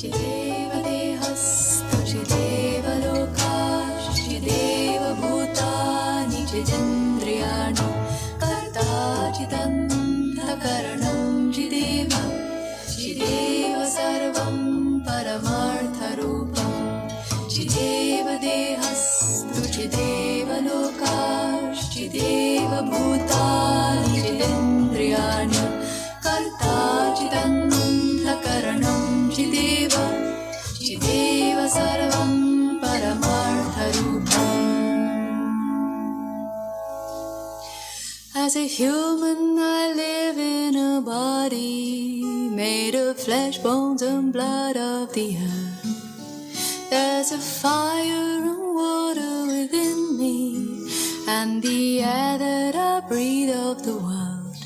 Chideva dehastu chideva lokash chideva bhutani chidendriyani karta chidanta karanam chideva chideva sarvam paramartha rupam chideva dehastu chideva lokash chideva bhutani chidendriyani karta chidanta karanam chideva chideva sarvam paramartha rupam. As a human I live in a body made of flesh, bones and blood of the earth. There's a fire and water within me and the air that I breathe of the world.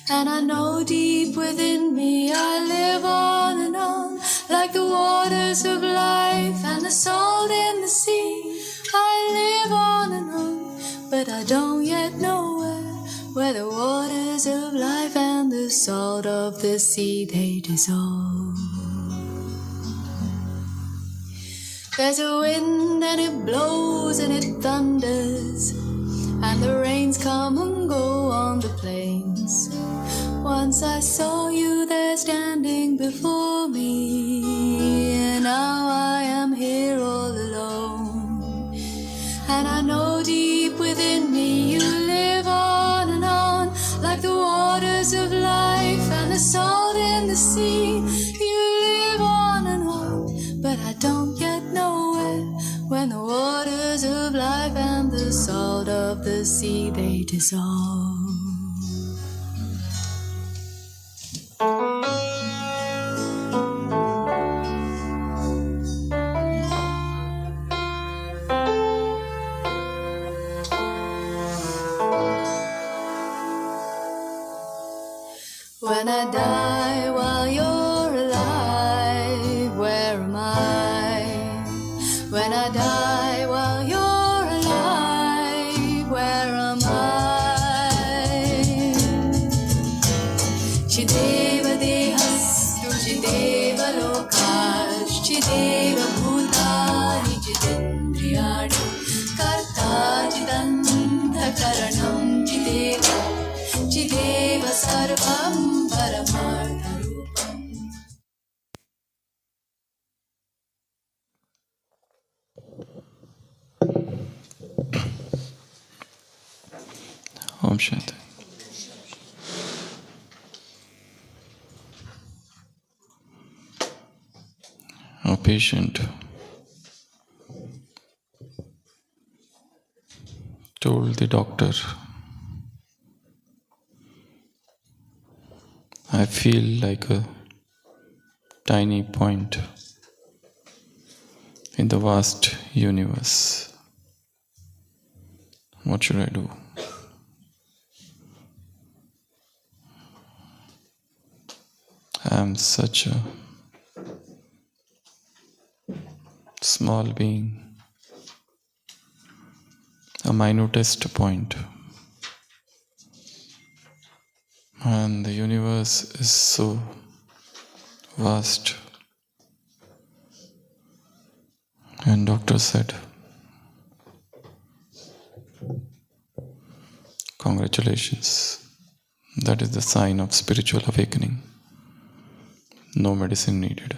And I know deep within me I live on and on like the waters of life and the salt in the sea. I live on and on, but I don't yet know where the waters of life and the salt of the sea they dissolve. There's a wind and it blows and it thunders, and the rains come and go on the plains. Once I saw you there standing before me, and now I am here all alone. And I know deep within me you live on and on like the waters of life and the salt in the sea. You live on and on, but I don't yet know when the waters of life and the salt of the sea they dissolve. When I die while you're alive, where am I? When I die while you're alive, where am I? Chideva dehastu chideva lokash chideva bhutani chidendriyani karta chidanta karanam chideva chideva sarvam paramartha rupam. Om Shanti. A patient told the doctor, I feel like a tiny point in the vast universe. What should I do? I am such a small being, a minutest point, and the universe is so vast. And doctor said, congratulations, that is the sign of spiritual awakening. No medicine needed.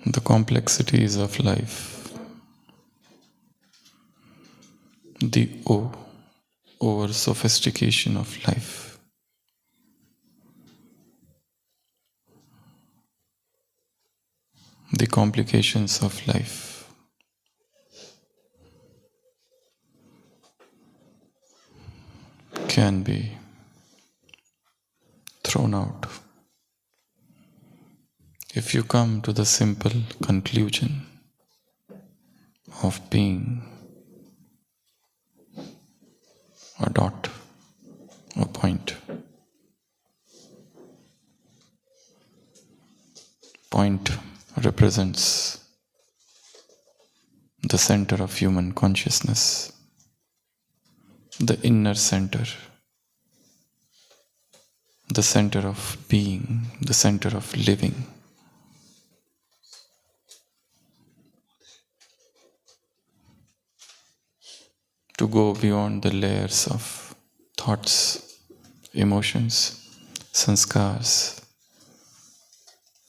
The complexities of life, the over-sophistication of life, the complications of life, can be thrown out if you come to the simple conclusion of being a dot, a point. Point represents the center of human consciousness, the inner center, the center of being, the center of living. To go beyond the layers of thoughts, emotions, sanskars,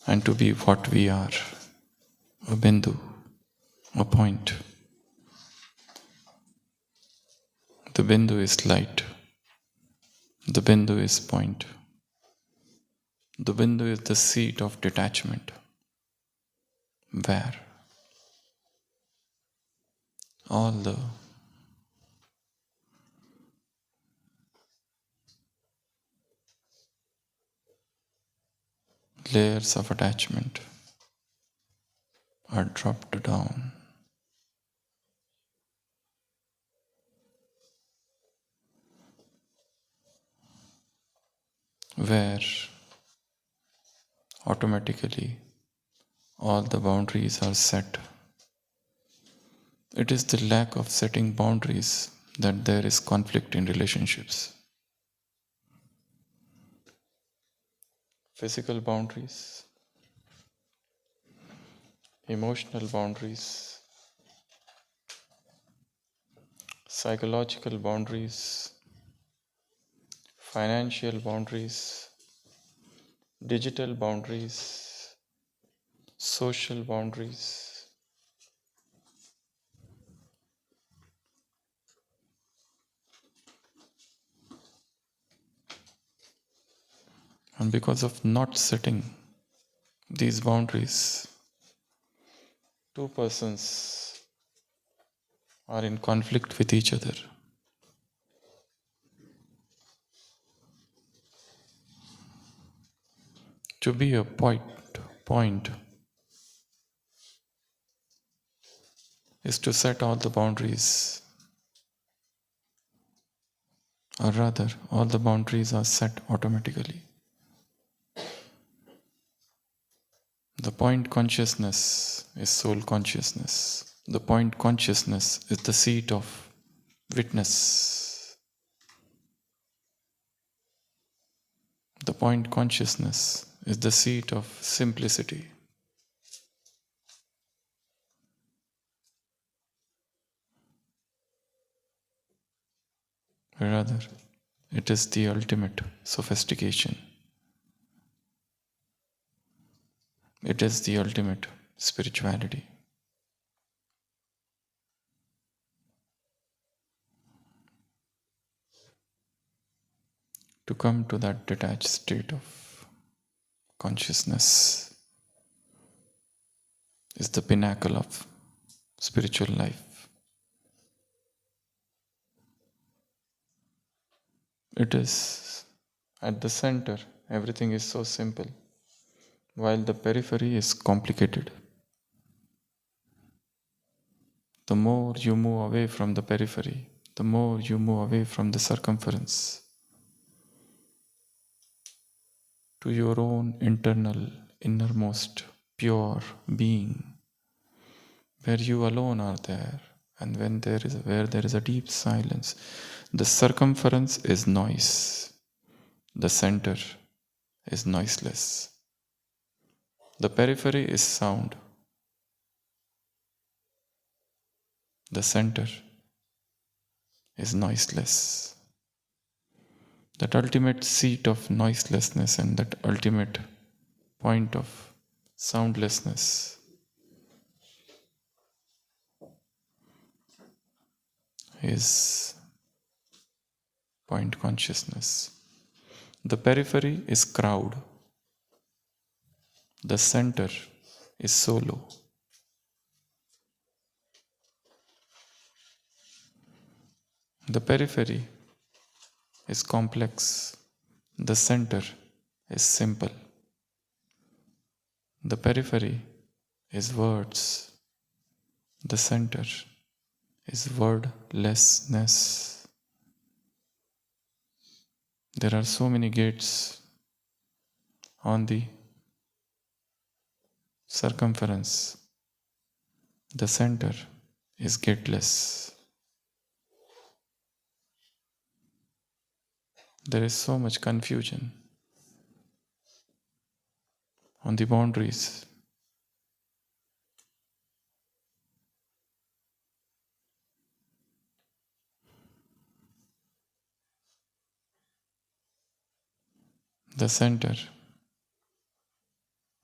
and to be what we are, a Bindu, a point. The Bindu is light. The Bindu is point. The Bindu is the seat of detachment, where all the layers of attachment are dropped down. Where automatically all the boundaries are set. It is the lack of setting boundaries that there is conflict in relationships. Physical boundaries, emotional boundaries, psychological boundaries, financial boundaries, digital boundaries, social boundaries. And because of not setting these boundaries, two persons are in conflict with each other. To be a point is to set all the boundaries, or rather, all the boundaries are set automatically. The point consciousness is soul consciousness. The point consciousness is the seat of witness. The point consciousness is the seat of simplicity. Rather, it is the ultimate sophistication. It is the ultimate spirituality. To come to that detached state of consciousness is the pinnacle of spiritual life. It is at the center, everything is so simple, while the periphery is complicated. The more you move away from the periphery, the more you move away from the circumference to your own internal, innermost, pure being, where you alone are there, and where there is a deep silence. The circumference is noise, the center is noiseless. The periphery is sound, the center is noiseless. That ultimate seat of noiselessness and that ultimate point of soundlessness is point consciousness. The periphery is crowd. The center is solo. The periphery is complex. The center is simple. The periphery is words. The center is wordlessness. There are so many gates on the circumference. The center is gateless. There is so much confusion on the boundaries. The center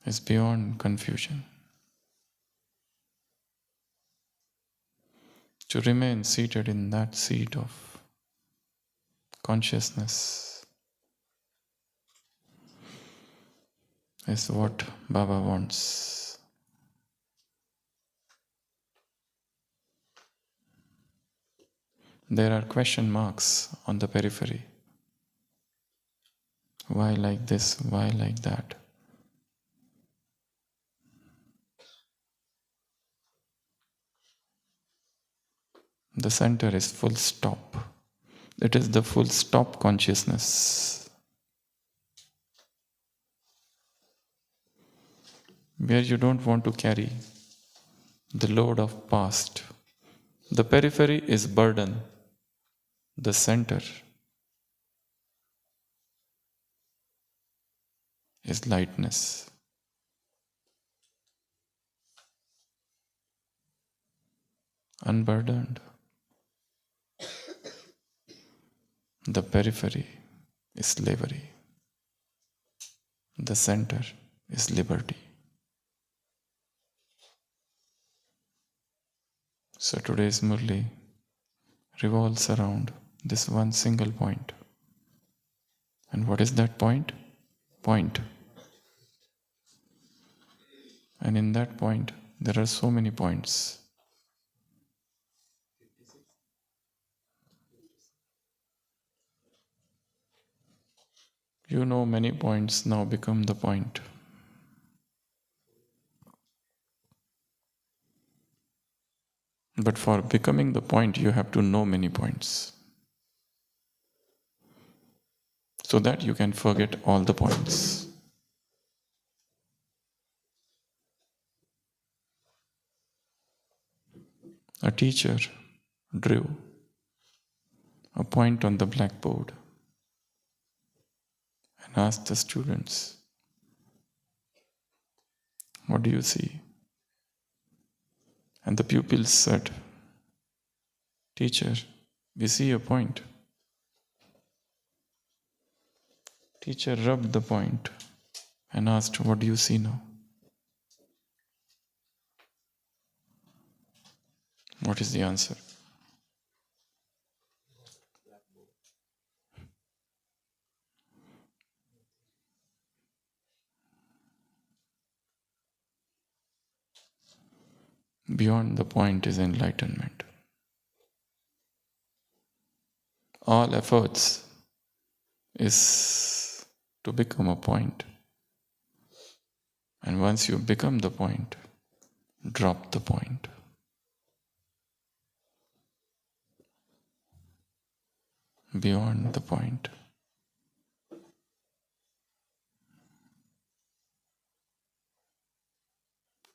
is beyond confusion. To remain seated in that seat of consciousness is what Baba wants. There are question marks on the periphery. Why like this? Why like that? The center is full stop. It is the full stop consciousness, where you don't want to carry the load of past. The periphery is burden. The center is lightness. Unburdened. The periphery is slavery. The center is liberty. So today's Murli revolves around this one single point. And what is that point? Point. And in that point, there are so many points. You know, many points now become the point. But for becoming the point, you have to know many points, so that you can forget all the points. A teacher drew a point on the blackboard and asked the students, "What do you see?" And the pupils said, "Teacher, we see a point." Teacher rubbed the point and asked, "What do you see now?" What is the answer? Beyond the point is enlightenment. All efforts is to become a point. And once you become the point, drop the point. Beyond the point.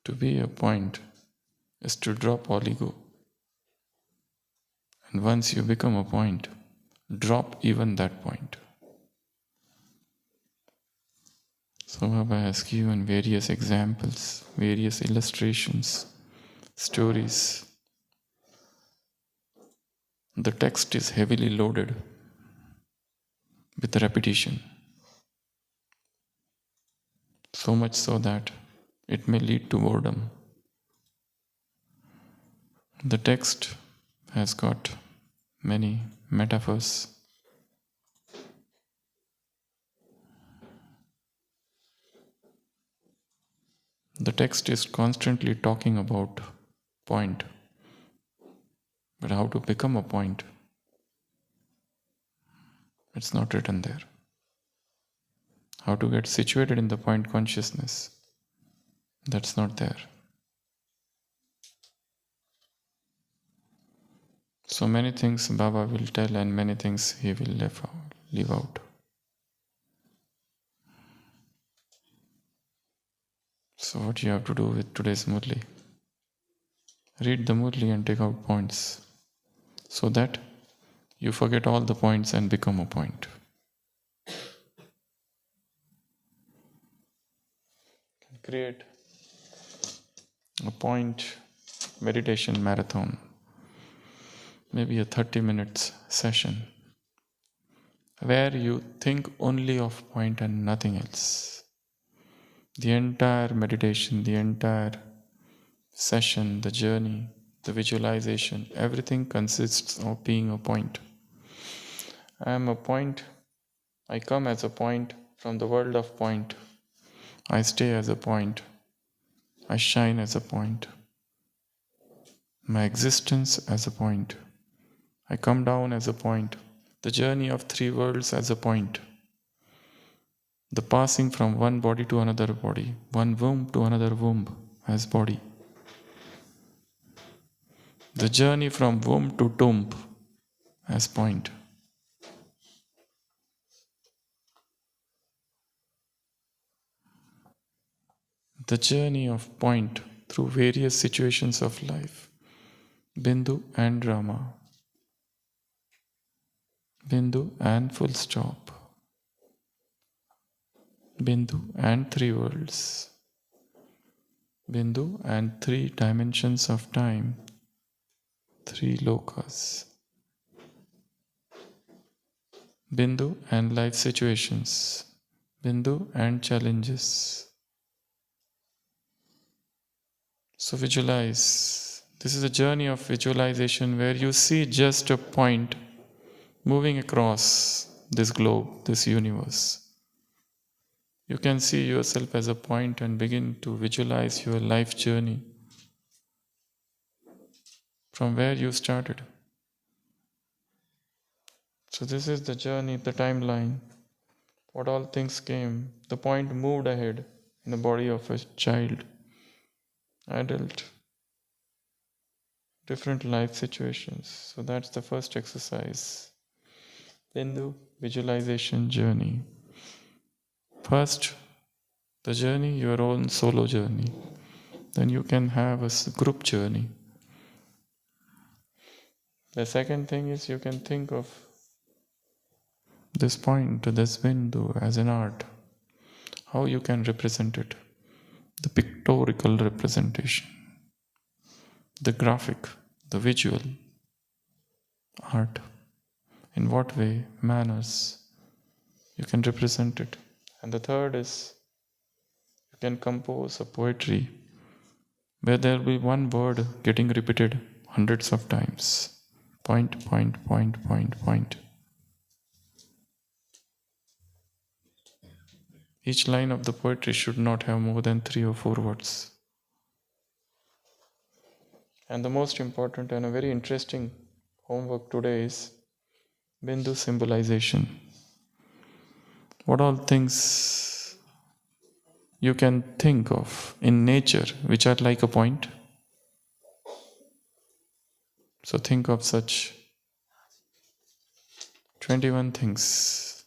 To be a point is to drop all ego. And once you become a point, drop even that point. So Baba has given various examples, various illustrations, stories. The text is heavily loaded with repetition. So much so that it may lead to boredom. The text has got many metaphors. The text is constantly talking about point, but how to become a point, it's not written there. How to get situated in the point consciousness, that's not there. So many things Baba will tell and many things he will leave out. So what you have to do with today's Murli? Read the Murli and take out points so that you forget all the points and become a point. Create a point meditation marathon, maybe a 30 minutes session where you think only of point and nothing else. The entire meditation, the entire session, the journey, the visualization, everything consists of being a point. I am a point. I come as a point from the world of point. I stay as a point. I shine as a point. My existence as a point. I come down as a point. The journey of three worlds as a point. The passing from one body to another body, one womb to another womb as body. The journey from womb to tomb as point. The journey of point through various situations of life. Bindu and drama. Bindu and full stop. Bindu and three worlds. Bindu and three dimensions of time. Three lokas. Bindu and life situations. Bindu and challenges. So visualize. This is a journey of visualization where you see just a point moving across this globe, this universe. You can see yourself as a point and begin to visualize your life journey from where you started. So this is the journey, the timeline, what all things came. The point moved ahead in the body of a child, adult, different life situations. So that's the first exercise. Bindu, visualization journey. First, the journey, your own solo journey. Then you can have a group journey. The second thing is you can think of this point, this Bindu as an art. How you can represent it. The pictorial representation. The graphic, the visual art. In what way, manners, you can represent it. And the third is you can compose a poetry where there will be one word getting repeated hundreds of times. Point, point, point, point, point. Each line of the poetry should not have more than 3 or 4 words. And the most important and a very interesting homework today is Bindu symbolization. What all things you can think of in nature which are like a point? So think of such 21 things.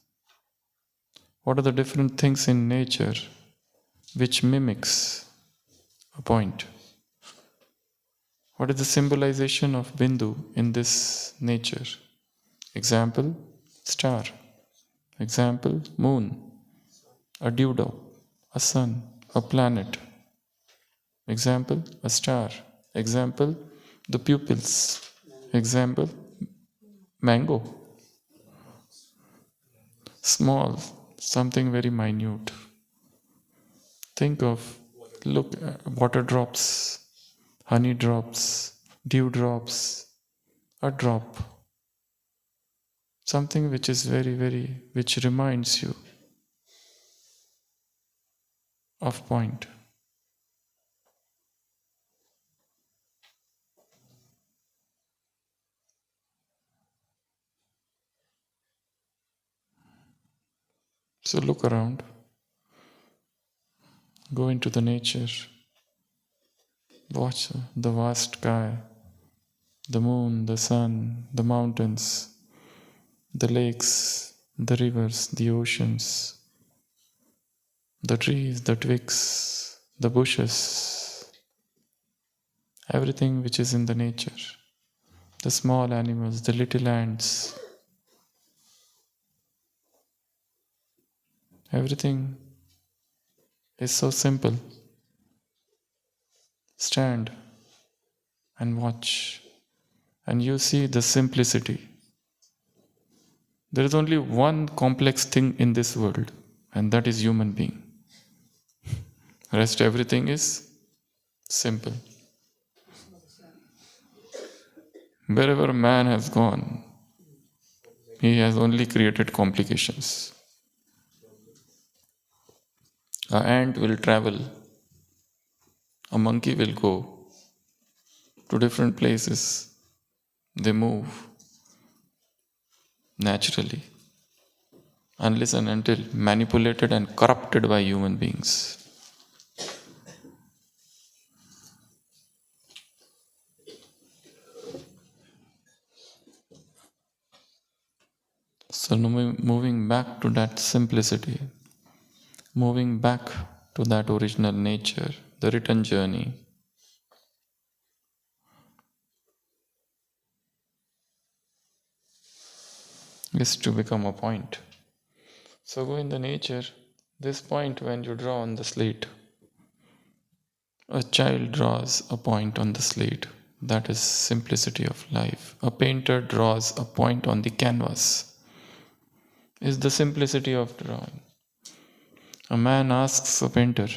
What are the different things in nature which mimics a point? What is the symbolization of Bindu in this nature? Example, star. Example, moon. A dewdrop. A sun. A planet. Example, a star. Example, the pupils. Example, mango. Small, something very minute. Think of, look, water drops, honey drops, dew drops, a drop. Something which is which reminds you of point. So look around, go into the nature, watch the vast sky, the moon, the sun, the mountains, the lakes, the rivers, the oceans, the trees, the twigs, the bushes, everything which is in the nature, the small animals, the little ants, everything is so simple. Stand and watch, and you see the simplicity. There is only one complex thing in this world, and that is human being. Rest everything is simple. Wherever man has gone, he has only created complications. An ant will travel, a monkey will go to different places. They move naturally, unless and until manipulated and corrupted by human beings. So moving back to that simplicity, moving back to that original nature, the return journey, is to become a point. So go in the nature, this point when you draw on the slate, a child draws a point on the slate. That is simplicity of life. A painter draws a point on the canvas. Is the simplicity of drawing. A man asks a painter,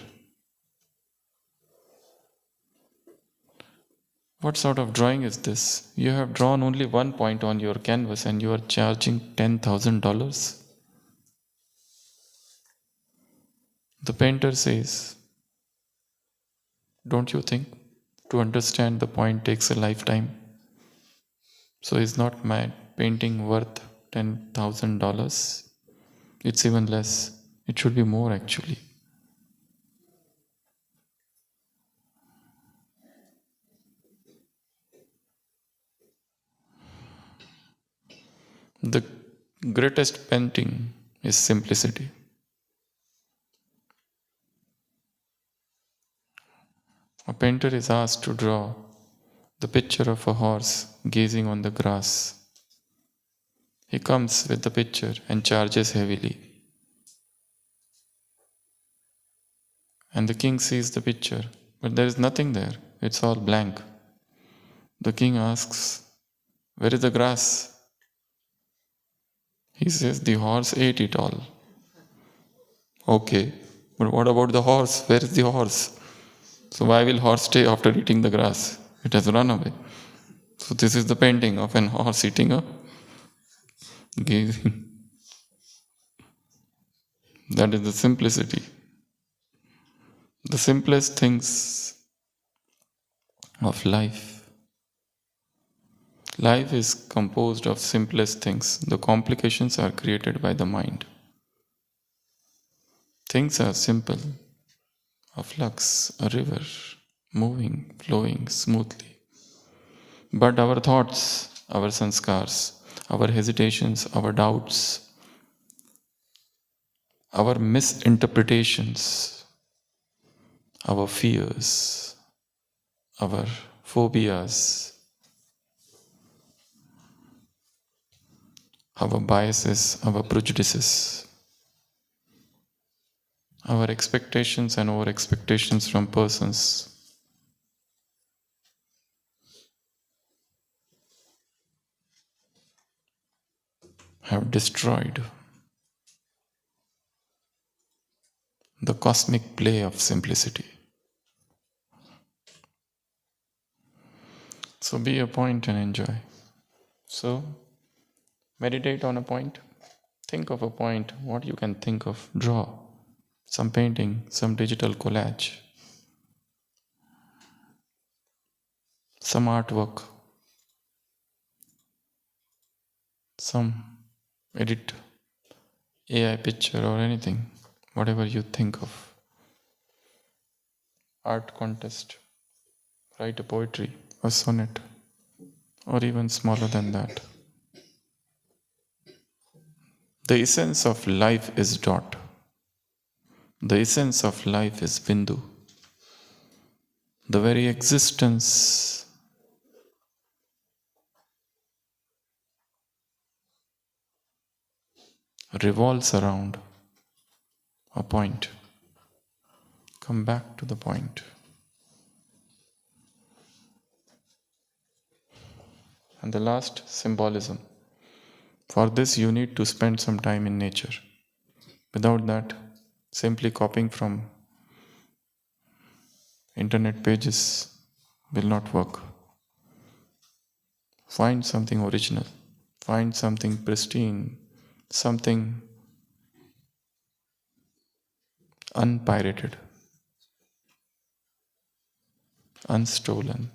"What sort of drawing is this? You have drawn only one point on your canvas and you are charging $10,000. The painter says, "Don't you think to understand the point takes a lifetime? So is not my painting worth $10,000? It's even less. It should be more actually." The greatest painting is simplicity. A painter is asked to draw the picture of a horse gazing on the grass. He comes with the picture and charges heavily. And the king sees the picture, but there is nothing there. It's all blank. The king asks, "Where is the grass?" He says, "The horse ate it all." Okay, but what about the horse? Where is the horse? So why will horse stay after eating the grass? It has run away. So this is the painting of an horse eating a gazing. That is the simplicity. The simplest things of life. Life is composed of simplest things. The complications are created by the mind. Things are simple. A flux, a river, moving, flowing smoothly. But our thoughts, our sanskars, our hesitations, our doubts, our misinterpretations, our fears, our phobias, our biases, our prejudices, our expectations and over expectations from persons have destroyed the cosmic play of simplicity. So be a point and enjoy. So meditate on a point. Think of a point, what you can think of. Draw some painting, some digital collage, some artwork, some edit AI picture or anything, whatever you think of. Art contest, write a poetry, a sonnet, or even smaller than that. The essence of life is dot. The essence of life is Bindu. The very existence revolves around a point. Come back to the point. And the last, symbolism. For this, you need to spend some time in nature. Without that, simply copying from internet pages will not work. Find something original, find something pristine, something unpirated, unstolen.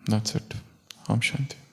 That's it. Om Shanti.